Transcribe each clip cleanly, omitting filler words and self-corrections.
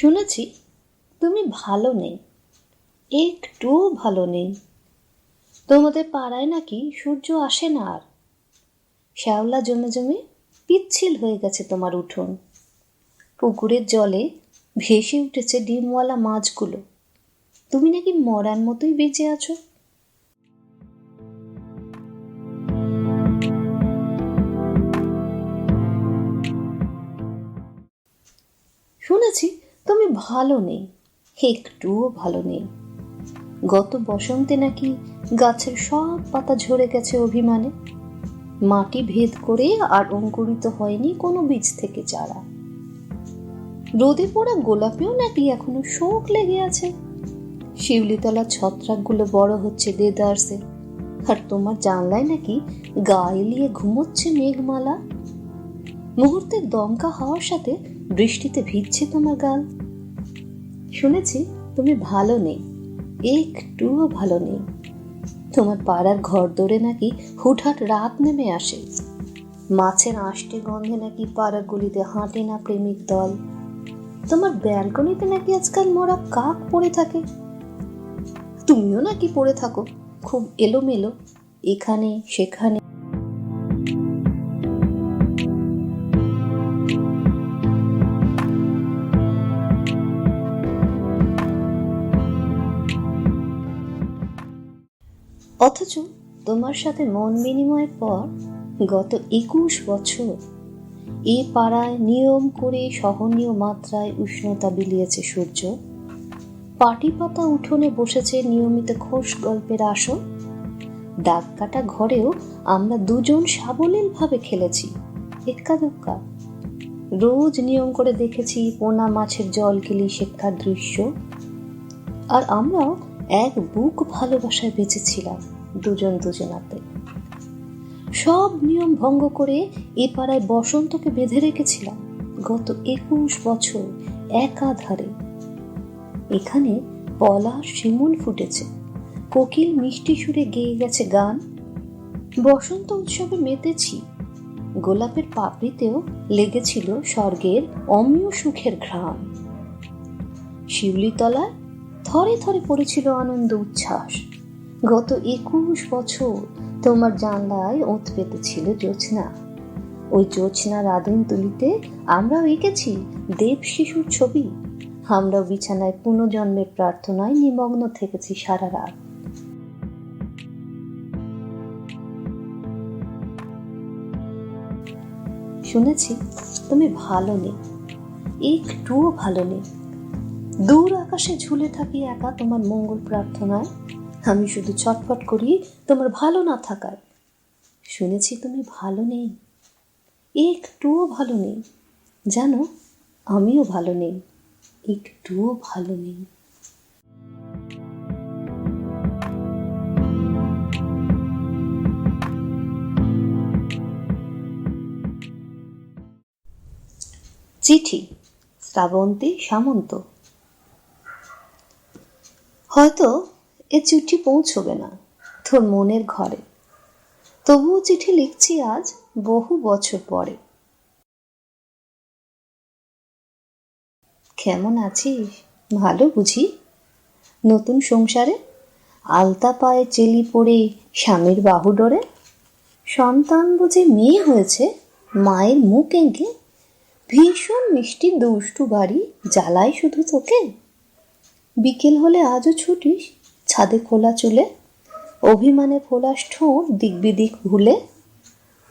শুনেছি তুমি ভালো নেই, একটুও ভালো নেই। তোমাদের পাড়ায় নাকি সূর্য আসে না আর। শ্যাওলা জমে জমে পিচ্ছিল হয়ে গেছে তোমার উঠোন। পুকুরের জলে ভেসে উঠেছে ডিমওয়ালা মাছগুলো। তুমি নাকি মরার মতোই বেঁচে আছো। শুনেছি তুমি ভালো নেই, একটুও ভালো নেই। গত বসন্তে নাকি গাছের সব পাতা ঝরে গেছে অভিমানে। মাটি ভেদ করে আর অঙ্কুরিত হয়নি কোনো বীজ থেকে চারা। রোদে পোড়া গোলাপেও নাকি এখনো শোক লেগে আছে। শিউলিতলা ছত্রাকগুলো বড় হচ্ছে দেদারসে, আর তোমার জানলায় নাকি গা এলিয়ে ঘুমোচ্ছে মেঘমালা। মুহূর্তের দমকা হওয়ার সাথে বৃষ্টিতে ভিজছে তোমার গাল। শুনেছি তুমি ভালো নেই, একটুও ভালো নেই। তোমার পাড়ার ঘর দৌড়ে নাকি হুটহাট রাত নেমে আসে। মাছের আষ্টে গন্ধে নাকি পাড়ার গলিতে হাঁটে না প্রেমিক দল। তোমার ব্যালকনিতে নাকি আজকাল মরা কাক পড়ে থাকে। তুমিও নাকি পড়ে থাকো খুব এলোমেলো এখানে সেখানে। অথচ তোমার সাথে মন বিনিময়ের পর গত 21 বছর এ পাড়ায় নিয়ম করে সহনীয় মাত্রায় উষ্ণতা বিলিয়েছে সূর্য। পাটি পাতা উঠোনে বসেছে নিয়মিত খোশ গল্পের আসর। দাগ কাটা ঘরেও আমরা দুজন সাবলীল ভাবে খেলেছি এক্কা দোক্কা। রোজ নিয়ম করে দেখেছি পোনা মাছের জল কেলি শেখার দৃশ্য। আর আমরাও এক বুক ভালোবাসায় বেঁচেছিলাম দুজন দুজনাতে। সব নিয়ম ভঙ্গ করে এ পাড়ায় বসন্তকে বেঁধে রেখেছিলাম গত 21 বছর একাধারে। এখানে পলাশ শিমুল ফুটেছে, কোকিল মিষ্টি সুরে গেয়ে গেছে গান। বসন্ত উৎসবে মেতেছি, গোলাপের পাপড়িতেও লেগেছিল স্বর্গের অমীয় সুখের ঘ্রাণ। শিউলিতলায় থরে থরে পড়েছিল আনন্দ উচ্ছ্বাস। গত 21 বছর তোমার জানলায় ওঁত পেতেছিল জ্যোৎস্না। ওই জ্যোৎস্নার আদিম তুলিতে আমরাও এঁকেছি দেব শিশুর ছবি। আমরাও বিছানায় পুনর্জন্মের প্রার্থনায় নিমগ্ন থেকেছি সারা রাত। শুনেছি তুমি ভালো নেই, একটুও ভালো নেই। দূর আকাশে ঝুলে থাকি একা তোমার মঙ্গল প্রার্থনায়। আমি শুধু ছটফট করি তোমার ভালো না থাকায়। শুনেছি তুমি ভালো নেই, একটুও ভালো নেই। জানো, আমিও ভালো নেই, একটুও ভালো নেই। চিঠি, শ্রাবন্তী সামন্ত। হয়তো এ চিঠি পৌঁছবে না তোর মনের ঘরে, তবুও চিঠি লিখছি আজ বহু বছর পরে। কেমন আছিস? ভালো বুঝি? নতুন সংসারে আলতা পায়ে চেলি পড়ে স্বামীর বাহু ডরে। সন্তান বুঝে মেয়ে হয়েছে, মায়ের মুখ এঁকে। ভীষণ মিষ্টি দুষ্টু বাড়ি জ্বালায় শুধু তোকে। বিকেল হলে আজও ছুটিস ছাদে খোলা চুলে, অভিমানে ফোলাস ঠোঁট দিক বিদিক ভুলে।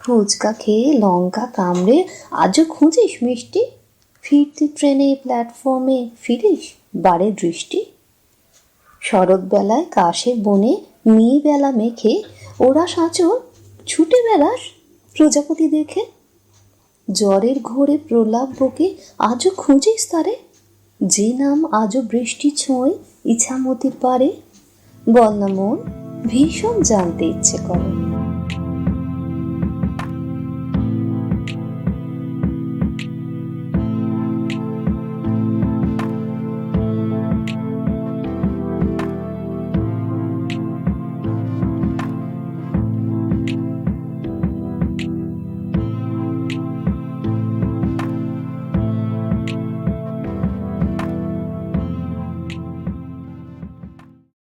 ফুচকা খেয়ে লঙ্কা কামড়ে আজও খুঁজিস মিষ্টি। ফিরতি ট্রেনে প্ল্যাটফর্মে ফিরিস বারে দৃষ্টি। শরৎবেলায় কাশের বনে মেয়ে বেলা মেখে ওরা সাঁচর ছুটে বেড়াস প্রজাপতি দেখে। জ্বরের ঘোরে প্রলাপ বকে আজও খুঁজিস তারে, যে নাম আজও বৃষ্টি ছোঁয় ইছামতি পারে। বল না মন, ভীষণ জানতে ইচ্ছে করে।